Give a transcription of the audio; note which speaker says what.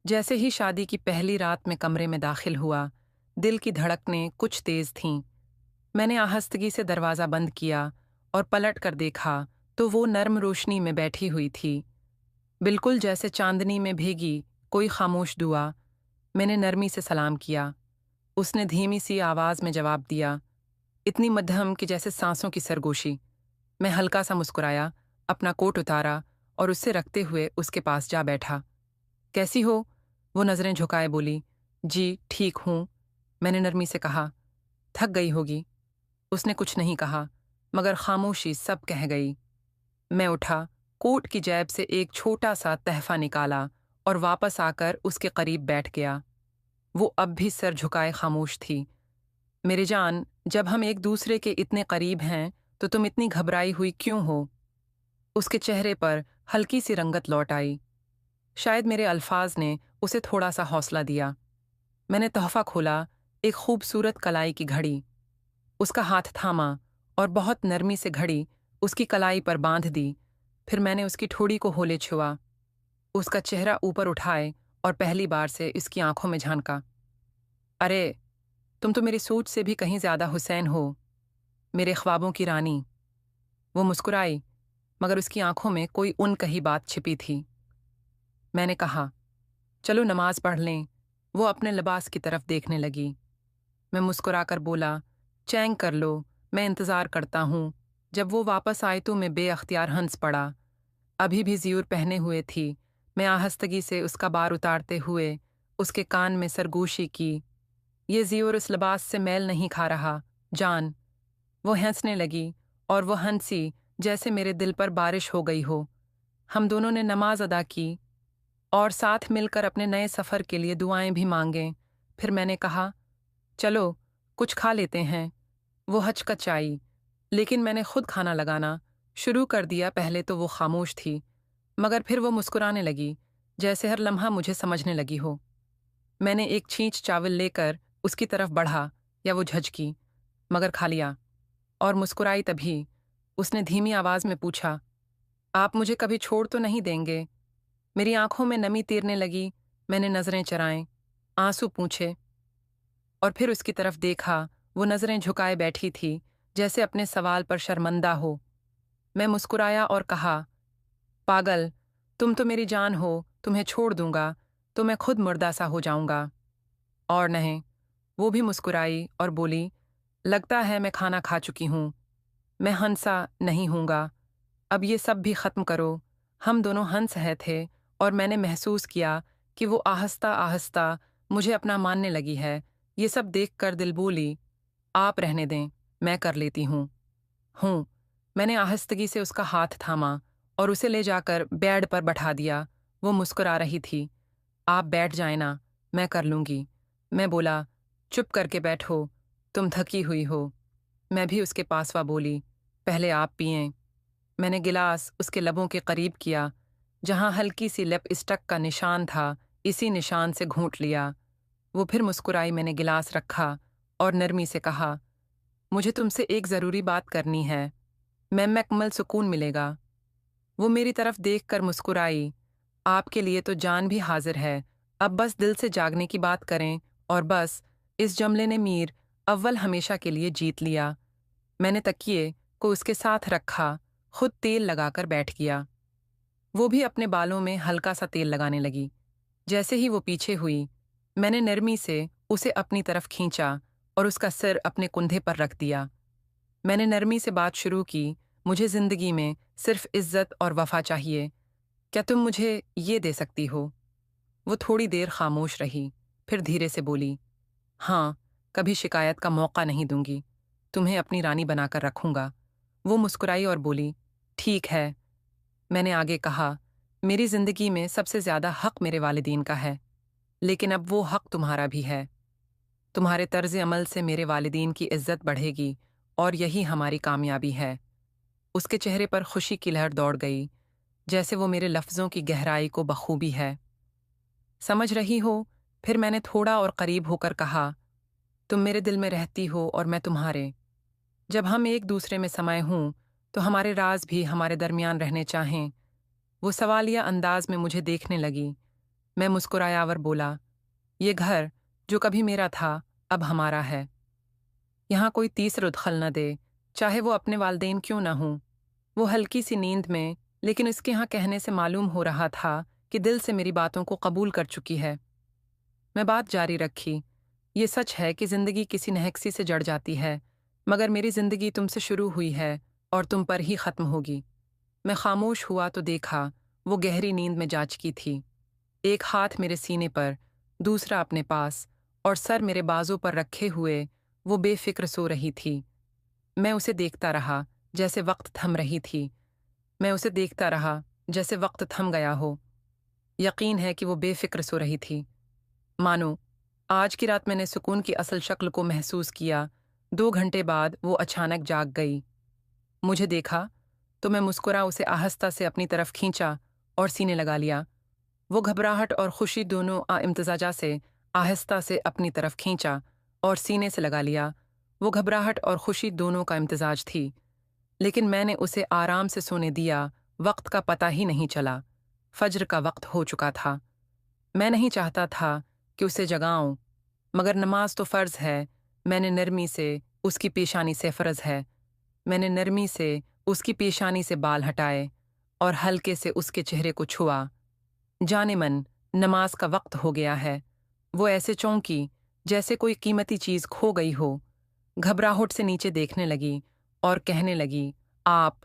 Speaker 1: जैसे ही शादी की पहली रात में कमरे में दाखिल हुआ, दिल की धड़कनें कुछ तेज थीं। मैंने आहस्तगी से दरवाज़ा बंद किया और पलट कर देखा तो वो नर्म रोशनी में बैठी हुई थी, बिल्कुल जैसे चांदनी में भीगी कोई खामोश दुआ। मैंने नरमी से सलाम किया। उसने धीमी सी आवाज़ में जवाब दिया, इतनी मध्यम कि जैसे सांसों की सरगोशी। मैं हल्का सा मुस्कुराया, अपना कोट उतारा और उससे रखते हुए उसके पास जा बैठा। कैसी हो? वो नज़रें झुकाए बोली, जी ठीक हूँ। मैंने नरमी से कहा, थक गई होगी। उसने कुछ नहीं कहा, मगर खामोशी सब कह गई। मैं उठा, कोट की जेब से एक छोटा सा तहफा निकाला और वापस आकर उसके करीब बैठ गया। वो अब भी सर झुकाए खामोश थी। मेरी जान, जब हम एक दूसरे के इतने करीब हैं तो तुम इतनी घबराई हुई क्यों हो? उसके चेहरे पर हल्की सी रंगत लौट आई। शायद मेरे अल्फाज ने उसे थोड़ा सा हौसला दिया। मैंने तोहफा खोला, एक खूबसूरत कलाई की घड़ी। उसका हाथ थामा और बहुत नरमी से घड़ी उसकी कलाई पर बांध दी। फिर मैंने उसकी ठोड़ी को होले छुआ, उसका चेहरा ऊपर उठाए और पहली बार से इसकी आंखों में झांका। अरे, तुम तो मेरी सोच से भी कहीं ज्यादा हुसैन हो, मेरे ख्वाबों की रानी। वो मुस्कुराई, मगर उसकी आंखों में कोई उन कही बात छिपी थी। मैंने कहा, चलो नमाज पढ़ लें। वो अपने लिबास की तरफ देखने लगी। मैं मुस्कुराकर बोला, चैंग कर लो, मैं इंतज़ार करता हूँ। जब वो वापस आए तो मैं बेअख्तियार हंस पड़ा। अभी भी ज़ियूर पहने हुए थी। मैं आहस्तगी से उसका बार उतारते हुए उसके कान में सरगोशी की। ये ज़ियूर उस लिबास से मेल नहीं खा रहा, जान। वो हंसने लगी और वो हंसी जैसे मेरे दिल पर बारिश हो गई हो। हम दोनों ने नमाज अदा की और साथ मिलकर अपने नए सफ़र के लिए दुआएं भी मांगें। फिर मैंने कहा, चलो कुछ खा लेते हैं। वो हचकचाई, लेकिन मैंने खुद खाना लगाना शुरू कर दिया। पहले तो वो खामोश थी, मगर फिर वो मुस्कुराने लगी, जैसे हर लम्हा मुझे समझने लगी हो। मैंने एक छींच चावल लेकर उसकी तरफ बढ़ा, या वो झचकी, मगर खा लिया और मुस्कुराई। तभी उसने धीमी आवाज़ में पूछा, आप मुझे कभी छोड़ तो नहीं देंगे? मेरी आंखों में नमी तैरने लगी। मैंने नज़रें चराएं, आंसू पूछे और फिर उसकी तरफ देखा। वो नज़रें झुकाए बैठी थी, जैसे अपने सवाल पर शर्मंदा हो। मैं मुस्कुराया और कहा, पागल, तुम तो मेरी जान हो, तुम्हें छोड़ दूंगा तो मैं खुद मुर्दा सा हो जाऊंगा। और नहीं। वो भी मुस्कुराई और बोली, लगता है मैं खाना खा चुकी हूँ, मैं हंसा नहीं हूँगा। अब ये सब भी ख़त्म करो। हम दोनों हंस रहे थे और मैंने महसूस किया कि वो आहिस्ता आहिस्ता मुझे अपना मानने लगी है। ये सब देखकर दिल बोली, आप रहने दें, मैं कर लेती हूँ। मैंने आहिस्तगी से उसका हाथ थामा और उसे ले जाकर बेड पर बैठा दिया। वो मुस्कुरा रही थी। आप बैठ जाए ना, मैं कर लूँगी। मैं बोला, चुप करके बैठो, तुम थकी हुई हो। मैं भी उसके पास वा बोली, पहले आप पिएं। मैंने गिलास उसके लबों के करीब किया, जहाँ हल्की सी लिपस्टिक का निशान था। इसी निशान से घूंट लिया। वो फिर मुस्कुराई। मैंने गिलास रखा और नरमी से कहा, मुझे तुमसे एक ज़रूरी बात करनी है, मैं मुकम्मल सुकून मिलेगा। वो मेरी तरफ देखकर मुस्कुराई, आपके लिए तो जान भी हाजिर है। अब बस दिल से जागने की बात करें। और बस। इस जमले ने मीर अव्वल हमेशा के लिए जीत लिया। मैंने तकिए को उसके साथ रखा, खुद तेल लगाकर बैठ गया। वो भी अपने बालों में हल्का सा तेल लगाने लगी। जैसे ही वो पीछे हुई, मैंने नरमी से उसे अपनी तरफ खींचा और उसका सिर अपने कुंधे पर रख दिया। मैंने नरमी से बात शुरू की, मुझे ज़िंदगी में सिर्फ इज्जत और वफा चाहिए। क्या तुम मुझे ये दे सकती हो? वो थोड़ी देर खामोश रही, फिर धीरे से बोली, हाँ, कभी शिकायत का मौका नहीं दूंगी, तुम्हें अपनी रानी बनाकर रखूंगा। वो मुस्कुराई और बोली, ठीक है। मैंने आगे कहा, मेरी ज़िंदगी में सबसे ज़्यादा हक मेरे वालिदीन का है, लेकिन अब वो हक तुम्हारा भी है। तुम्हारे तर्ज अमल से मेरे वालिदीन की इज्जत बढ़ेगी और यही हमारी कामयाबी है। उसके चेहरे पर खुशी की लहर दौड़ गई, जैसे वो मेरे लफ्ज़ों की गहराई को बखूबी है समझ रही हो। फिर मैंने थोड़ा और करीब होकर कहा, तुम मेरे दिल में रहती हो और मैं तुम्हारे। जब हम एक दूसरे में समाये हों तो हमारे राज भी हमारे दरमियान रहने चाहें। वो सवालिया अंदाज में मुझे देखने लगी। मैं मुस्कुराया और बोला, ये घर जो कभी मेरा था अब हमारा है। यहाँ कोई तीसरा दखल न दे, चाहे वो अपने वालदेन क्यों न हों। वो हल्की सी नींद में, लेकिन इसके यहाँ कहने से मालूम हो रहा था कि दिल से मेरी बातों को कबूल कर चुकी है। मैं बात जारी रखी, ये सच है कि ज़िंदगी किसी नहक्सी से जड़ जाती है, मगर मेरी ज़िंदगी तुमसे शुरू हुई है और तुम पर ही ख़त्म होगी। मैं खामोश हुआ तो देखा वो गहरी नींद में जा चुकी थी। एक हाथ मेरे सीने पर, दूसरा अपने पास, और सर मेरे बाजू पर रखे हुए वो बेफिक्र सो रही थी। मैं उसे देखता रहा जैसे वक्त थम रही थी। मैं उसे देखता रहा जैसे वक्त थम गया हो। यकीन है कि वो बेफिक्र सो रही थी। मानो आज की रात मैंने सुकून की असल शक्ल को महसूस किया। 2 घंटे बाद वो अचानक जाग गई। मुझे देखा तो मैं मुस्कुरा उसे आहिस्ता से अपनी तरफ खींचा और सीने लगा लिया। वो घबराहट और खुशी दोनों इम्तजाजा से आहिस्ता से अपनी तरफ खींचा और सीने से लगा लिया। वो घबराहट और खुशी दोनों का इम्तजाज थी, लेकिन मैंने उसे आराम से सोने दिया। वक्त का पता ही नहीं चला। फज्र का वक्त हो चुका था। मैं नहीं चाहता था कि उसे जगाऊं, मगर नमाज तो फ़र्ज़ है। मैंने नरमी से उसकी पेशानी से फ़र्ज़ है। मैंने नरमी से उसकी पेशानी से बाल हटाए और हल्के से उसके चेहरे को छुआ। जाने मन, नमाज का वक्त हो गया है। वो ऐसे चौंकी जैसे कोई कीमती चीज़ खो गई हो। घबराहट से नीचे देखने लगी और कहने लगी, आप